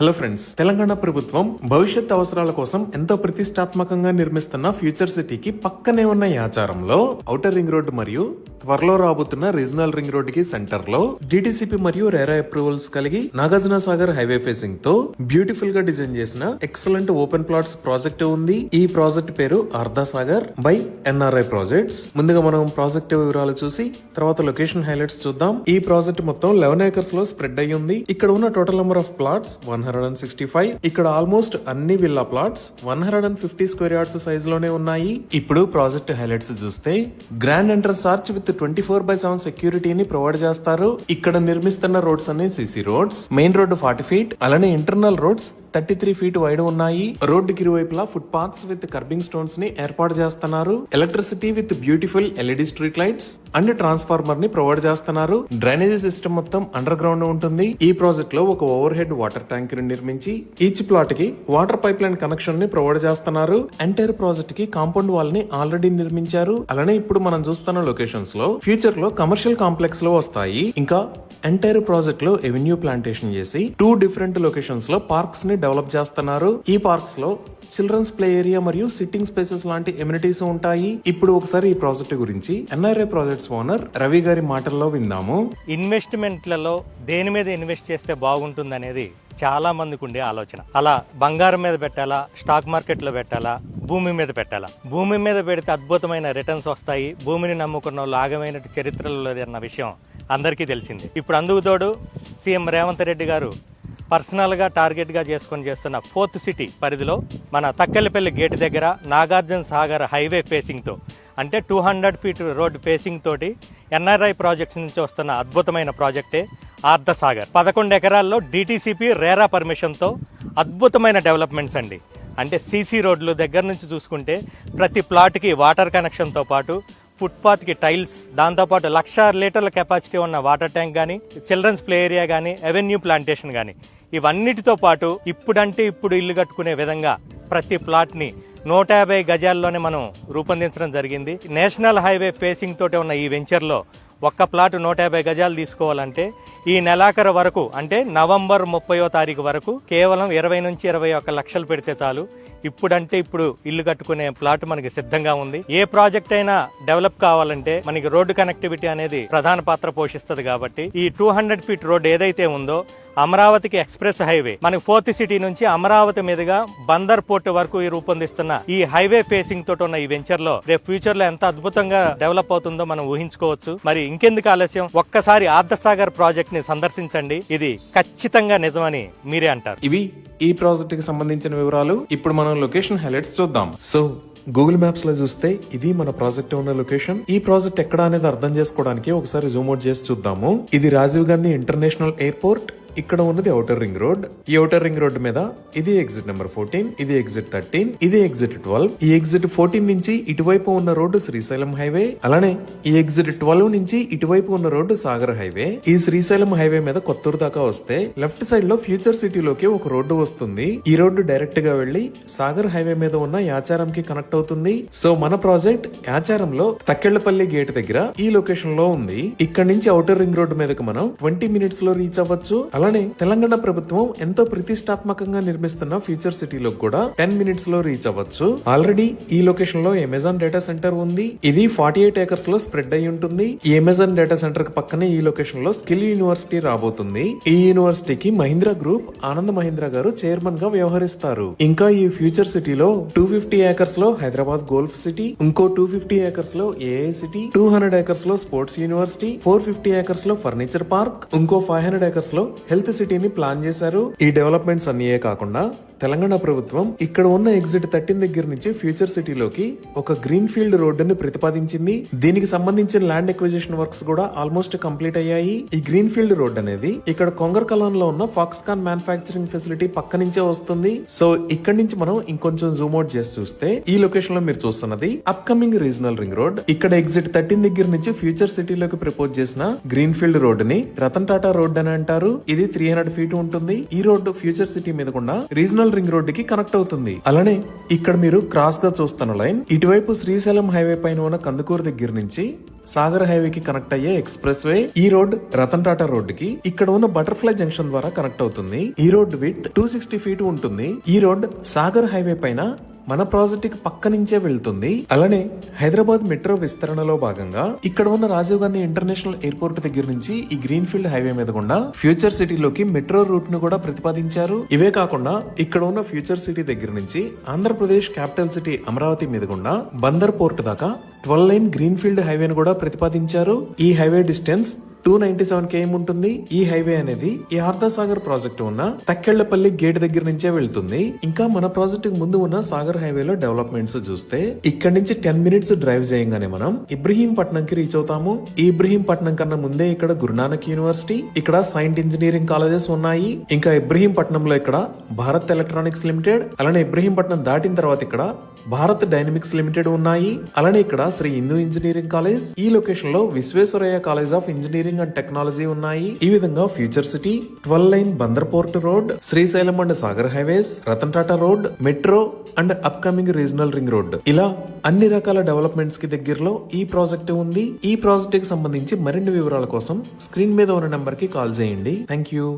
Hello friends, Telangana ప్రభుత్వం భవిష్యత్ అవసరాల కోసం ఎంతో ప్రతిష్టాత్మకంగా నిర్మిస్తున్న ఫ్యూచర్ సిటీకి పక్కనే ఉన్న ఈ ఆచారంలో ఔటర్ రింగ్ రోడ్ మరియు త్వరలో రాబోతున్న రీజనల్ రింగ్ రోడ్ కి సెంటర్ లో డిటిసిపి మరియు రేరా అప్రూవల్స్ కలిగి నాగార్జున సాగర్ హైవే ఫేసింగ్ తో బ్యూటిఫుల్ గా డిజైన్ చేసిన ఎక్సలెంట్ ఓపెన్ ప్లాట్స్ ప్రాజెక్ట్ ఉంది. ఈ ప్రాజెక్ట్ పేరు అర్ధ సాగర్ బై ఎన్ఆర్ఐ ప్రాజెక్ట్స్. ముందుగా మనం ప్రాజెక్ట్ వివరాలు చూసి తర్వాత లొకేషన్ హైలైట్స్ చూద్దాం. ఈ ప్రాజెక్ట్ మొత్తం 11 ఏకర్స్ లో స్ప్రెడ్ అయ్యి ఉంది. ఇక్కడ ఉన్న టోటల్ నెంబర్ ఆఫ్ ప్లాట్స్ 165. ఇక్కడ ఆల్మోస్ట్ అన్ని villa plots 150 square yards size లోనే ఉన్నాయి. ఇప్పుడు ప్రాజెక్ట్ హైలైట్స్ చూస్తే గ్రాండ్ ఎంట్రన్స్ ఆర్చ్ విత్ 24/7 సెక్యూరిటీని ప్రొవైడ్ చేస్తారు. ఇక్కడ నిర్మిస్తున్న రోడ్స్ అన్ని CC roads. Main road 40 feet, అలానే ఇంటర్నల్ రోడ్స్ 33 ఫీట్ వైడ్ ఉన్నాయి. రోడ్డుకి ఇరువైపులా foot paths with kerbing stones ని ఏర్పాటు చేస్తున్నారు. Electricity with beautiful LED street lights and transformer ని ప్రొవైడ్ చేస్తున్నారు. డ్రైనేజీ సిస్టమ్ మొత్తం అండర్ గ్రౌండ్ ఉంటుంది. ఈ ప్రాజెక్ట్ లో ఒక ఓవర్ హెడ్ వాటర్ ట్యాంక్ ని నిర్మించి ఈచ్ ప్లాట్ కి వాటర్ పైప్ లైన్ కనెక్షన్ ని ప్రొవైడ్ చేస్తున్నారు. ఎంటైర్ ప్రాజెక్ట్ కి కాంపౌండ్ వాల్ ని ఆల్రెడీ నిర్మించారు. అలానే ఇప్పుడు మనం చూస్తున్న లొకేషన్స్ లో ఫ్యూచర్ లో కమర్షియల్ కాంప్లెక్స్ లో వస్తాయి. ఇంకా ఎంటైర్ ప్రాజెక్ట్ లో ఎవెన్యూ ప్లాంటేషన్ చేసి 2 డిఫరెంట్ లొకేషన్స్ లో పార్క్స్ ని డెవలప్ చేస్తున్నారు. ఈ పార్క్స్ లో చిల్డ్రన్స్ ప్లే ఏరియా మరియు సిట్టింగ్ స్పేసెస్ లాంటి ఎమ్యూనిటీస్ ఉంటాయి. ఇప్పుడు ఒకసారి ఈ ప్రాజెక్ట్ గురించి ఎన్ఆర్ఐ ప్రాజెక్ట్స్ ఓనర్ రవి గారి మాటల్లో విందాము. ఇన్వెస్ట్మెంట్లలో దేని మీద ఇన్వెస్ట్ చేస్తే బాగుంటుంది అనేది చాలా మందికి ఉండే ఆలోచన. అలా బంగారం మీద పెట్టాలా, స్టాక్ మార్కెట్ లో పెట్టాలా, భూమి మీద పెట్టాలా? భూమి మీద పెడితే అద్భుతమైన రిటర్న్స్ వస్తాయి. భూమిని నమ్ముకున్న వాళ్ళు ఆగమైన చరిత్రలో లేదన్న విషయం అందరికీ తెలిసింది. ఇప్పుడు అందుకు తోడు సీఎం రేవంత్ రెడ్డి గారు పర్సనల్గా టార్గెట్గా చేసుకొని చేస్తున్న 4th సిటీ పరిధిలో మన తక్కెలపల్లి గేట్ దగ్గర నాగార్జున సాగర్ హైవే ఫేసింగ్తో, అంటే 200 ఫీట్ రోడ్ ఫేసింగ్ తోటి ఎన్ఆర్ఐ ప్రాజెక్ట్స్ నుంచి వస్తున్న అద్భుతమైన ప్రాజెక్టే అర్ధ సాగర్. 11 ఎకరాల్లో డిటిసిపి రేరా పర్మిషన్తో అద్భుతమైన డెవలప్మెంట్స్ అండి. అంటే సీసీ రోడ్లు దగ్గర నుంచి చూసుకుంటే ప్రతి ప్లాట్కి వాటర్ కనెక్షన్తో పాటు ఫుట్పాత్కి టైల్స్, దాంతోపాటు 1,00,000 లీటర్ల కెపాసిటీ ఉన్న వాటర్ ట్యాంక్ కానీ, చిల్డ్రన్స్ ప్లే ఏరియా కానీ, ఎవెన్యూ ప్లాంటేషన్ కానీ, ఇవన్నిటితో పాటు ఇప్పుడంటే ఇప్పుడు ఇల్లు కట్టుకునే విధంగా ప్రతి ప్లాట్ని 150 గజాల్లోనే మనం రూపొందించడం జరిగింది. నేషనల్ హైవే ఫేసింగ్ తోటి ఉన్న ఈ వెంచర్లో ఒక్క ప్లాట్ 150 గజాలు తీసుకోవాలంటే ఈ నెలాఖరు వరకు, అంటే నవంబర్ 30వ తారీఖు వరకు కేవలం 20 నుంచి 21 లక్షలు పెడితే చాలు. ఇప్పుడంటే ఇప్పుడు ఇల్లు కట్టుకునే ప్లాట్ మనకి సిద్ధంగా ఉంది. ఏ ప్రాజెక్ట్ అయినా డెవలప్ కావాలంటే మనకి రోడ్డు కనెక్టివిటీ అనేది ప్రధాన పాత్ర పోషిస్తుంది. కాబట్టి ఈ 200 ఫీట్ రోడ్ ఏదైతే ఉందో అమరావతికి ఎక్స్ప్రెస్ హైవే, మనకి 4th సిటీ నుంచి అమరావతి మీదుగా బందర్ పోర్ట్ వరకు రూపొందిస్తున్న ఈ హైవే ఫేసింగ్ తోటి ఉన్న ఈ వెంచర్ లో రేపు ఫ్యూచర్ లో ఎంత అద్భుతంగా డెవలప్ అవుతుందో మనం ఊహించుకోవచ్చు. మరి ఇంకెందుకు ఆలస్యం, ఒక్కసారి అర్ధ సాగర్ ప్రాజెక్ట్ ని సందర్శించండి. ఇది ఖచ్చితంగా నిజమని మీరే అంటారు. ఇవి ఈ ప్రాజెక్ట్ కి సంబంధించిన వివరాలు. ఇప్పుడు మనం లొకేషన్ హైలైట్స్ చూద్దాం. సో గూగుల్ మ్యాప్స్ లో చూస్తే ఇది మన ప్రాజెక్ట్ ఉన్న లొకేషన్. ఈ ప్రాజెక్ట్ ఎక్కడ అనేది అర్థం చేసుకోవడానికి ఒకసారి జూమ్ అవుట్ చేసి చూద్దాము. ఇది రాజీవ్ గాంధీ ఇంటర్నేషనల్ ఎయిర్పోర్ట్. ఇక్కడ ఉన్నది ఔటర్ రింగ్ రోడ్. ఈ ఔటర్ రింగ్ రోడ్ మీద ఇది ఎగ్జిట్ నెంబర్ 14, ఇది ఎగ్జిట్ 13, ఇది ఎగ్జిట్ 12. ఈ ఎగ్జిట్ 14 నుంచి ఇటువైపు ఉన్న రోడ్డు శ్రీశైలం హైవే. అలానే ఈ ఎగ్జిట్ 12 నుంచి ఇటువైపు ఉన్న రోడ్డు సాగర్ హైవే. ఈ శ్రీశైలం హైవే మీద కొత్తూరు దాకా వస్తే లెఫ్ట్ సైడ్ లో ఫ్యూచర్ సిటీలోకి ఒక రోడ్డు వస్తుంది. ఈ రోడ్డు డైరెక్ట్ గా వెళ్లి సాగర్ హైవే మీద ఉన్న యాచారం కి కనెక్ట్ అవుతుంది. సో మన ప్రాజెక్ట్ యాచారంలో తక్కెళ్లపల్లి గేట్ దగ్గర ఈ లొకేషన్ లో ఉంది. ఇక్కడ నుంచి ఔటర్ రింగ్ రోడ్ మీదకి మనం 20 మినిట్స్ లో రీచ్ అవ్వచ్చు. అలానే తెలంగాణ ప్రభుత్వం ఎంతో ప్రతిష్టాత్మకంగా నిర్మిస్తున్న ఫ్యూచర్ సిటీలో కూడా 10 మినిట్స్ లో రీచ్ అవ్వచ్చు. ఆల్రెడీ ఈ లొకేషన్ లో అమెజాన్ డేటా సెంటర్ ఉంది. ఇది 48 ఏకర్స్ లో స్ప్రెడ్ అయి ఉంటుంది. ఈ అమెజాన్ డేటా సెంటర్ కి పక్కనే ఈ లొకేషన్ లో స్కిల్ యూనివర్సిటీ రాబోతుంది. ఈ యూనివర్సిటీకి మహీంద్రా గ్రూప్ ఆనంద్ మహీంద్రా గారు చైర్మన్ గా వ్యవహరిస్తారు. ఇంకా ఈ ఫ్యూచర్ సిటీలో 250 ఏకర్స్ లో హైదరాబాద్ గోల్ఫ్ సిటీ, ఇంకో 250 ఏకర్స్ లో ఏఐ సిటీ, 200 ఏకర్స్ లో స్పోర్ట్స్ యూనివర్సిటీ, 450 ఏకర్స్ లో ఫర్నిచర్ పార్క్, ఇంకో 500 ఏకర్స్ లో హెల్త్ సిటీని ప్లాన్ చేశారు. ఈ డెవలప్మెంట్స్ అన్నీయే కాకుండా తెలంగాణ ప్రభుత్వం ఇక్కడ ఉన్న ఎగ్జిట్ 13 దగ్గర నుంచి ఫ్యూచర్ సిటీలోకి ఒక గ్రీన్ ఫీల్డ్ రోడ్డుని ప్రతిపాదించింది. దీనికి సంబంధించిన ల్యాండ్ ఎక్విజిషన్ వర్క్స్ కూడా ఆల్మోస్ట్ కంప్లీట్ అయ్యాయి. ఈ గ్రీన్ ఫీల్డ్ రోడ్ అనేది ఇక్కడ కొంగర్ కలాన్ లో ఉన్న ఫాక్స్కాన్ మ్యానుఫ్యాక్చరింగ్ ఫెసిలిటీ పక్క నుంచే వస్తుంది. సో ఇక్కడ నుంచి మనం ఇంకొంచెం జూమ్ అవుట్ చేసి చూస్తే ఈ లొకేషన్ లో మీరు చూస్తున్నది అప్కమింగ్ రీజనల్ రింగ్ రోడ్. ఇక్కడ ఎగ్జిట్ 13 దగ్గర నుంచి ఫ్యూచర్ సిటీలోకి ప్రపోజ్ చేసిన గ్రీన్ ఫీల్డ్ రోడ్ ని రతన్ టాటా రోడ్ అని అంటారు. ఇది 300 ఫీట్ ఉంటుంది. ఈ రోడ్డు ఫ్యూచర్ సిటీ మీద కూడా రీజనల్ రింగ్ రోడ్ కి కనెక్ట్ అవుతుంది. అలానే ఇక్కడ మీరు క్రాస్ గా చూస్తున్న లైన్ ఇటువైపు శ్రీశైలం హైవే పైన ఉన్న కందుకూరు దగ్గర నుంచి సాగర్ హైవే కి కనెక్ట్ అయ్యే ఎక్స్ప్రెస్ వే. ఈ రోడ్ రతన్ టాటా రోడ్ కి ఇక్కడ ఉన్న బటర్ఫ్లై జంక్షన్ ద్వారా కనెక్ట్ అవుతుంది. ఈ రోడ్ విత్ 260 ఫీట్ ఉంటుంది. ఈ రోడ్ సాగర్ హైవే పైన మన ప్రాజెక్ట్ కి పక్క నుంచే వెళ్తుంది. అలానే హైదరాబాద్ మెట్రో విస్తరణలో భాగంగా ఇక్కడ ఉన్న రాజీవ్ గాంధీ ఇంటర్నేషనల్ ఎయిర్పోర్ట్ దగ్గర నుంచి ఈ గ్రీన్ ఫీల్డ్ హైవే మీద గుండా ఫ్యూచర్ సిటీలోకి మెట్రో రూట్ ను కూడా ప్రతిపాదించారు. ఇవే కాకుండా ఇక్కడ ఉన్న ఫ్యూచర్ సిటీ దగ్గర నుంచి ఆంధ్రప్రదేశ్ క్యాపిటల్ సిటీ అమరావతి మీద గుండా బందర్ పోర్ట్ దాకా 12 లైన్ గ్రీన్ ఫీల్డ్ హైవేను కూడా ప్రతిపాదించారు. ఈ హైవే డిస్టెన్స్ 297 km ఉంటుంది. ఈ హైవే అనేది ఈ సాగర్ ప్రాజెక్టు ఉన్న తక్కెళ్లపల్లి గేట్ దగ్గర నుంచే వెళ్తుంది. ఇంకా మన ప్రాజెక్టు ముందు ఉన్న సాగర్ హైవేలో డెవలప్మెంట్స్ చూస్తే ఇక్కడ నుంచి 10 మినిట్స్ డ్రైవ్ చేయగానే మనం ఇబ్రహీంపట్నం కి రీచ్ అవుతాము. ఈ ఇబ్రహీంపట్నం కన్నా ముందే ఇక్కడ గురునానక్ యూనివర్సిటీ, ఇక్కడ సైన్స్ ఇంజనీరింగ్ కాలేజెస్ ఉన్నాయి. ఇంకా ఇబ్రహీంపట్నంలో ఇక్కడ భారత్ ఎలక్ట్రానిక్స్ లిమిటెడ్, అలానే ఇబ్రహీంపట్నం దాటిన తర్వాత ఇక్కడ భారత్ డైనమిక్స్ లిమిటెడ్ ఉన్నాయి. అలానే ఇక్కడ శ్రీ హిందూ ఇంజనీరింగ్ కాలేజ్, ఈ లొకేషన్ లో Visvesvaraya college of engineering and technology ఉన్నాయి. ఈ విధంగా future city, 12 line Bandar port road, Srisailam and Sagar highways, Ratan Tata road, metro and upcoming regional ring road, ఇలా అన్ని రకాల డెవలప్మెంట్స్ కి దగ్గరలో ఈ ప్రాజెక్ట్ ఉంది. ఈ ప్రాజెక్ట్ కి సంబంధించి మరిన్ని వివరాల కోసం స్క్రీన్ మీద ఉన్న నెంబర్ కి కాల్ చేయండి. Thank you.